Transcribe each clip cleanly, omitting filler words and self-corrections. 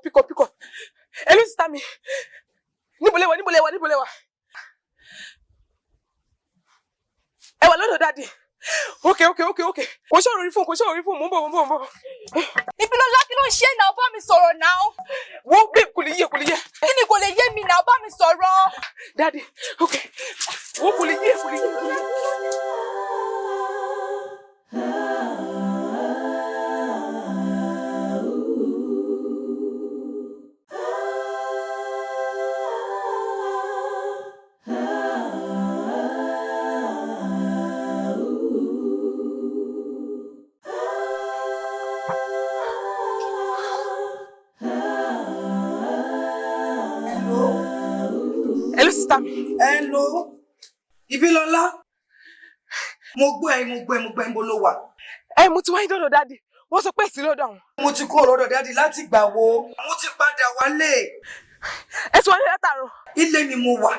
Pick up. Hello, sister mi. Níbo lẹ wà. Ẹ wà lọ́dọ̀ daddy. Okay. Kò ṣe orí fún, mo ń bọ̀. Ìbílọ́lá kí ló ń ṣe náà? Bá mi sọ̀rọ̀ náà. Wo babe kò lè yé. Kí ni kò lè yé mi náà? Bá mi sọ̀rọ̀. Daddy, okay. Wo kò lè yé. Hello, sister. Hello. Ìbílọ́lá. Mo gbọ́ ẹ mo ló wà. Mo ti wá lọ́dọ̀ daddy. Wọ́n sọ pé sí lọ́dọ̀ wọn. Mo ti kúrò lọ́dọ̀ daddy láti gbà wo. Mo ti padà wálé. Ẹ ti wá ní látàárọ̀. Ilé ni mo wà.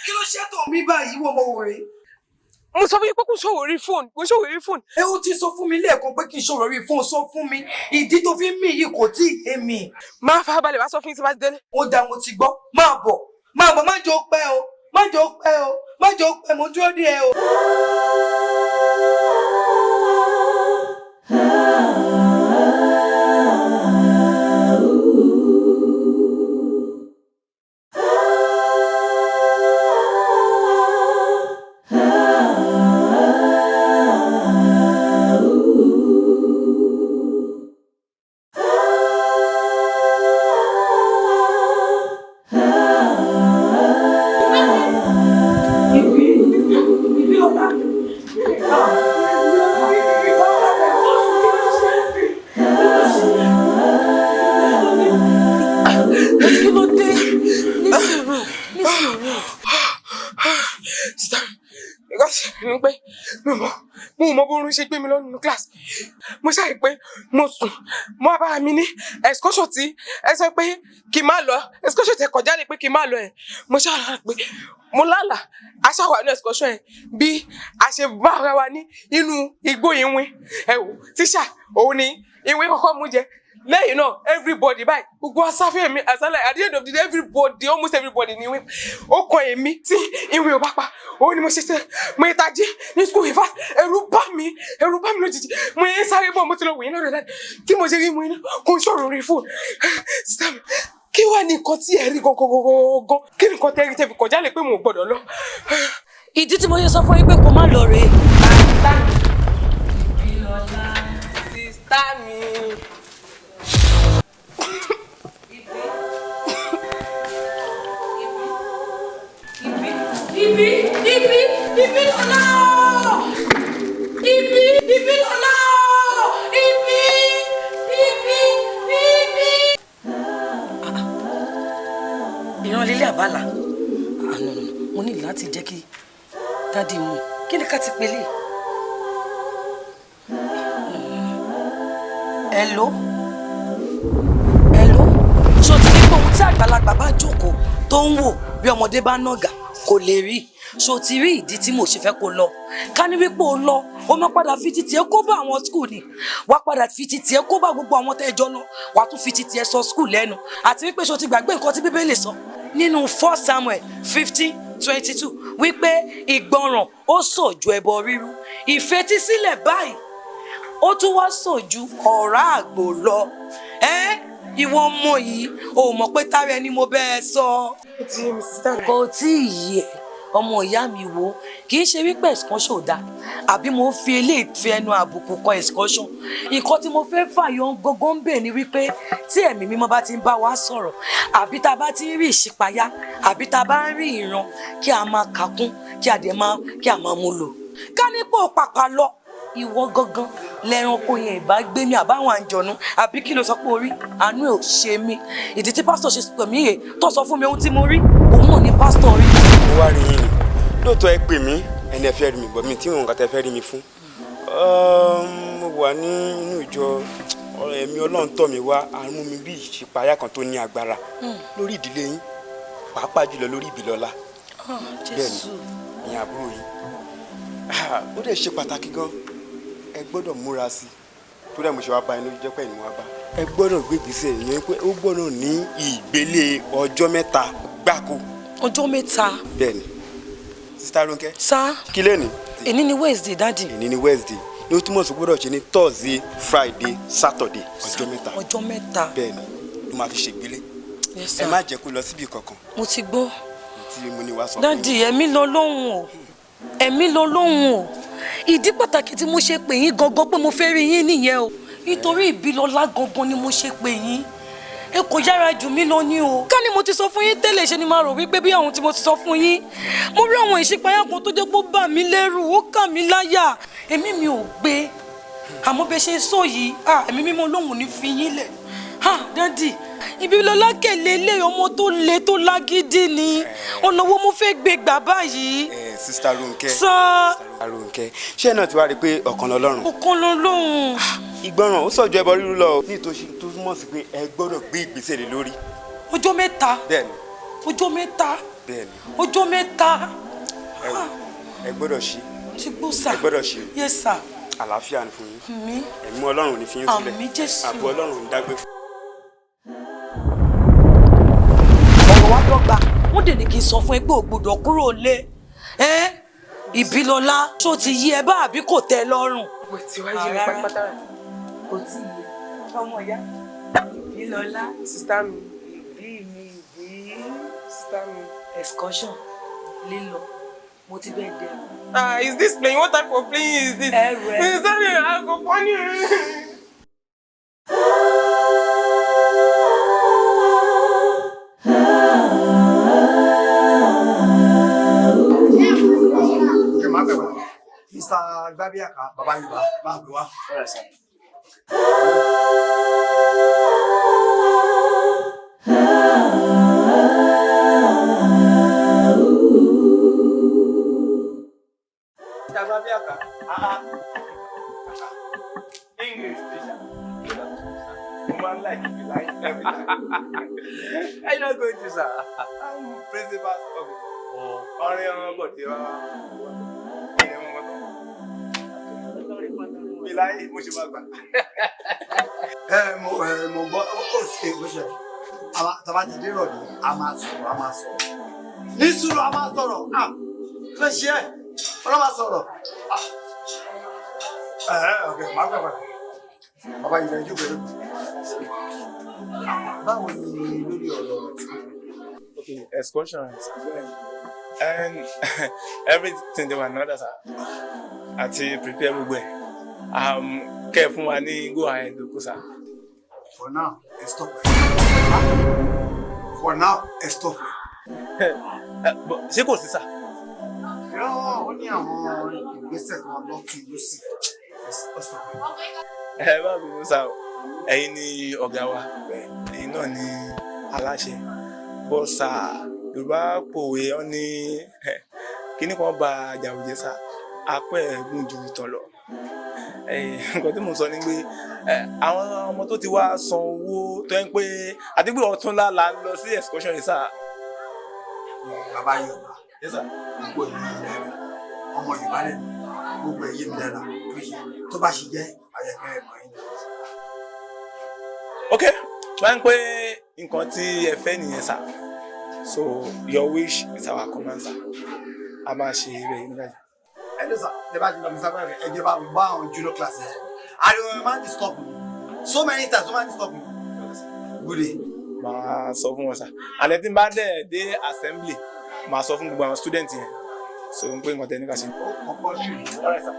Kí ló ṣe tó mi báyìí wo mo wò rè? Mo sọ fún yín pé kò ṣòwò orí fóònù. Ẹ ó ti sọ fún mi lẹ́ẹ̀kan pé kí n ṣòro orí fóònù sọ fún mi. Ìdí tó fi ń mí yìí kò tí ì yé mi. Máa fà balẹ̀ wá sọ fún yín tí bá ti délé. Ó dáa mo ti gbọ́. Máa bọ̀, má jẹ́ ó pẹ́ o. Mo dúró dè ẹ́ o. Mo mọ bó ń ṣe gbé mi lọ nínú class. Mo ṣàì pé mo sùn. Mo wá bá mi ní excursion tí ẹ sọ pé kí n má lọ. Excursion tẹ kọjá lè pé kí n má lọ ẹ̀. Mo ṣàlàyé pé mo lálà aṣáwà ní excursion ẹ̀ bí a ṣe bá ara wa ní inú igbó ìwìn. Ẹ wò tíṣà òun ni ìwìn kọ́kọ́ mú jẹ. Lẹ́yìn náà everybody báyìí gbogbo asáfẹ́ mi àsálẹ̀ at the end of the day everybody almost everybody ni ìwìn. Ó kọ èmi tí ìwìn ò bá pa. Òun ni mo ṣe mo ìtají ní school ìfà ẹ̀rù bá mi lójijì. Mo yẹn sáré bọ̀ mo ti lọ wòye náà dáadáa. Tí mo ṣe rí mo iná kò ń ṣòro orí fóònù. Sister mi, kí wá ní nǹkan tí ẹ rí gangan? Kí ni nǹkan tẹ́ fi kọjá lè pé mo gbọ́dọ̀ lọ? Ìdí tí mo yẹ sọ fún yín pé kó má lọ rèé. Sister mi. Ìran lílé àbálà. Mo ní láti jẹ́ kí dádì mu. Kí ni ká ti pele? Hello? Ṣó ti ní pé ohun tí àgbàlagbà bá jókòó tó ń wò bí ọmọdé bá nàgà kò lè rí. Ṣó ti rí ìdí tí mo ṣe fẹ́ kó lọ? Ká ní wípé o lọ, o máa padà fi títì ẹ kó bá àwọn school ni. Wá padà fi títì ẹ kó bá gbogbo àwọn tẹ́jọ́ lọ. Wá tún fi títì ẹ sọ school lẹ́nu. Àti wípé ṣó ti gbàgbé nǹkan tí Bíbélì sọ nínú 1 Samuel 15 22 wípé ìgbọràn ó sàn ju ẹbọ rírú, ìfetísílẹ̀ báyìí ó tún wá sàn ju ọ̀rá àgbò lọ. Ìwọ ọmọ yìí ò mọ̀ pé tára ẹni mo bẹ́ẹ̀ sọ. Kò tí ì yẹ ọmọ ìyá mi wo, kì í ṣe wípé excursion ò dáa àbí mo fi eléyìí fi ẹnu àbùkù kan excursion. Nǹkan tí mo fẹ́ fàyọ gógó ń bẹ̀ ni wípé tí ẹ̀mí mímọ́ bá ti ń bá wa sọ̀rọ̀ àbí tá a bá ti ń rí ìṣípayá àbí tá a bá ń rí ìran kí a máa kàkún kí a máa mú lò. Ká nípò pàpà lọ ìwọ gangan lẹ́ranko yẹn ìbá gbé mi àbáwọn àǹjọ̀nú àbí kí ló sọ pé orí àánú ẹ̀ ò ṣe mí. Ìdí tí pásítọ̀ ṣe pè mí rè tó sọ fún mi ohun tí mo rí òun náà ní pásítọ̀ rí. Mo wá rí yín ni lóòótọ́ ẹ pè mí ẹni ẹ fẹ́ rí mi bọ̀ mi tí wọn kàn tẹ fẹ́ rí mi fún. Mo wà ní inú ìjọ ẹ̀mí Ọlọ́run tọ̀ mí wá àrùn mi rí ìṣípayá kan tó ní agbára lórí ìdílé yín pàápàá jùlọ lórí Ìbílọ́lá. Bẹ́ẹ̀ni ìyẹn àbúrò yín ó dẹ̀ ṣe pàtàkì gan, ẹ gbọ́dọ̀ múra sí i tó dẹ̀ mo ṣe wá bá inú jẹ́ pé ìmú wa bá ẹ gbọ́dọ̀ gbé ìgbésẹ̀ yẹn pé ó gbọ́dọ̀ ní ìgbélé ọjọ́ 3 gbáko. Ọjọ́ 3. Bẹ́ẹ̀ni Sister Ronke. Sá. Kí lẹ́ni? Èní ni Wednesday dáàdì. Èní ni Wednesday ní ó túmọ̀ sí gbọ́dọ̀ ṣe ní Thursday, Friday, Saturday ọjọ́ 3. Ọjọ́ 3. Bẹ́ẹ̀ni ló máa fi ṣègbélé. Yes sir. Ẹ má jẹ́ kó lọ síbi kankan. Mo ti gbọ́. Tí mo ní wá sọ fún yín. Dáàdì ẹ̀mí lọ lóhùn o. Ẹ̀mí lọ lóhùn o. Ìdí pàtàkì tí mo ṣe pè yín gangan pé mo fẹ́ rí yín nìyẹn o. Nítorí Ìbílọ́lá gangan ni mo ṣe pè yín. Ẹ kò yára jù mí lọ ní o. Ká ní mo ti sọ fún yín tẹ́lẹ̀ ṣe ni máa rò wípé bí àwọn tí mo ti sọ fún yín. Mo rí àwọn ìṣípayá kan tó jẹ́ pé ó bà mí lẹ́rù, ó kà mí láyà. Ẹ̀mí mi ò gbé. Àmọ́ bẹ́ ṣe sọ yìí, ẹ̀mí mímọ́ lóhùn ní fi yín lẹ̀. Dádì, Ìbílọ́lá kẹ̀lé ilé ọmọ tó le tó lágídí ni. Ọ̀nà wo mo fẹ́ gbé gbà báyìí? Sister Ronke. Sá. Sister Ronke. Ṣé náà ti wá rí pé ọ̀kan lọ́lọ́run? Ọ̀kan lọ́lọ́run. Ìgbọràn ó sọ̀jọ́ ẹbọ rírú lọ. Ní ìtòsí tó túmọ̀ sí pé ẹ gbọ́dọ̀ gbé ìgbésẹ̀ lé lórí. Ọjọ́ 3. Bẹ́ẹ̀ni. Ọjọ́ 3. Bẹ́ẹ̀ni. Ọjọ́ 3. Ẹ gbọ́dọ̀ ṣe. Ti gbó sà. Ẹ gbọ́dọ̀ ṣe. Yes sir. Àlàáfíà ni fún yín. Àmín. Ẹ̀mí Ọlọ́run ò ní fi yín sílẹ̀. Àmín Jésù. Ààbò Ọlọ́run ò ní dágbé fún. Ọ̀rọ̀ wa dọ́gba wọ́n dẹ̀ ní kí n sọ fún ẹ pé ò gbọ́dọ̀ kúrò lé. Ìbílọ́lá ṣó ti yí ẹ bá àbí kò tẹ́ lọ́rùn? Mo ti wá yí mi pátápátá rẹ̀. Kò tí ì yé ọmọ ìyá Ìbílọ́lá. Sister mi. Ìbí. Sister mi. Excursion lílọ mo ti bẹ́ẹ̀ dẹ. Is this playing? What type of playing is this? Sister mi, I go funny. Mr. Gbabiaka, Baba Yoruba, máa gbé wá. Mr. Gbabiaka, English teacher. Woman like you like every time. I'm not going to, sir. I'm principal's office. Only on about the Bilai, mo ṣe máa gbà. Mo gbọ́ ó ṣe bó ṣe. Tàbá ti dé ìrọ̀lẹ́, a máa sọ̀rọ̀. Ní sùúrù a máa sọ̀rọ̀. Fẹ́ ṣe ẹ̀, wọ́n máa sọ̀rọ̀. Okay, máa gbà padà. Bàbá yìí lẹ́jọ́ pẹ̀lú. Báwo ni lórí ọ̀rọ̀? Okay, excursion and everything they were not as àti prepare gbogbo ẹ̀. Kẹ́ fún wa ní go ahead kó sá. For now, stop. For now, stop. Ṣé kò sí sá? Ó ní àwọn ìgbésẹ̀ kan lọ́tún lọ́sì. Bá mi mú sá o, ẹ̀yin ni ọ̀gá wa, ẹ̀yin náà ni aláṣẹ. Bọ́ sá, Yorùbá pòwe ọ́ ní kíní kan bá àjàwòjẹ́ sá, apẹ́ ẹ̀gbọ́n ju ìtàn lọ. Nǹkan tí mo sọ ni pé àwọn ọmọ tó ti wá san owó tó ń pé àti pé ọ̀túnla là ń lọ sí excursion yìí sá. Bàbá Yorùbá, gbogbo ìlú ìlera, ọmọ Yorùbá rẹ̀ gbogbo ẹ̀yẹ mi dára, tó bá ṣe jẹ́ ayẹyẹ ẹ̀kọ́ yìí. Ok, wọ́n ń pé nǹkan tí ẹ fẹ́ nìyẹn sá. So your wish is our command, sir. A máa ṣe eré yìí nígbà. Hello sir, the bad Mr. Bebe, ẹ jẹ́ bá mi bá àwọn junior classes. I don't man disturb me. So many times, so man disturb me. Good day. Màá sọ fún wọn sá. Àlẹ́ tí n bá dé assembly, màá sọ fún gbogbo àwọn student yẹn. So n pé nǹkan tẹ̀ ní ká ṣe. Oh, compulsory. All right, sir.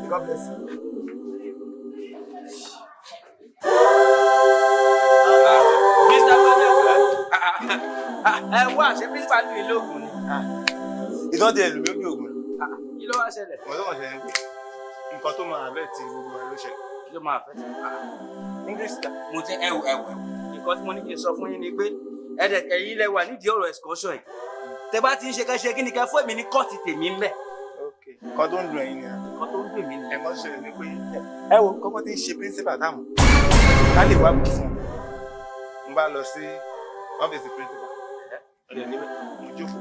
God bless you. Mr. Ẹ wá ṣe principal lu ilé ògùn ni. Ìtàn tiẹ̀ lù mí ó bí ògùn. Kí ló wá ṣẹlẹ̀? Wọ́n tó wọ́n ṣẹlẹ̀ pé nǹkan tó máa bẹ́ẹ̀ ti gbogbo ẹ̀ ló ṣẹlẹ̀. Kí ló máa fẹ́? English ta. Mo ti ẹwù. Nǹkan tí mo ní kí n sọ fún yín ni pé ẹ̀yin lẹ wà nídìí ọ̀rọ̀ excursion yìí. Tẹ bá ti ń ṣe kẹ́ṣe kí ni kẹ́ fún èmi ní kọ́ọ̀tì tèmi ń bẹ̀. Nǹkan tó ń dùn ẹ̀yin ni. Nǹkan tó ń dùn mí ni. Ẹ̀kọ́ ṣẹlẹ̀ ní pé ẹ wo kọ́kọ́ tí ń ṣe principal táàmù. Ká lè wá bùkún fún un. Mo bá lọ sí ọ́fíìsì principal. Ọ̀dẹ̀ níbẹ̀ mo jókòó.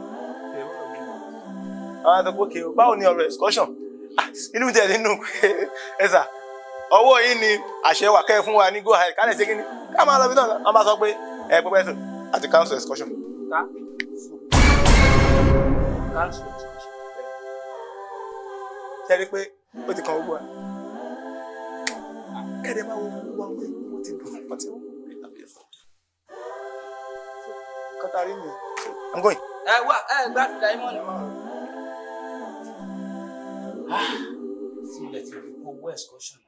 Àwọn àtọ́kọ́ òkè o, báwo ni ọ̀rọ̀ excursion? Inú mi tẹ̀ nínú pé ẹ sà, ọwọ́ yìí ni àṣẹ wà kẹ́ fún wa ní go ahead ká lè ṣe kí ni? Ká máa lọ bí náà, wọ́n bá sọ pé ẹ pẹ́pẹ́ sọ àti cancel excursion. Cancel. Ṣé ẹ rí pé ó ti kan gbogbo wa? Kẹ́dẹ̀ máa wo gbogbo àwọn ẹgbẹ́ wọ́n ti dùn wọ́n ti wọ́n. Kọ́tàrí mi. I'm going. Ẹ wá gbá fìlà yín mọ́ni. Sílẹ̀ tí o fi kó owó excursion.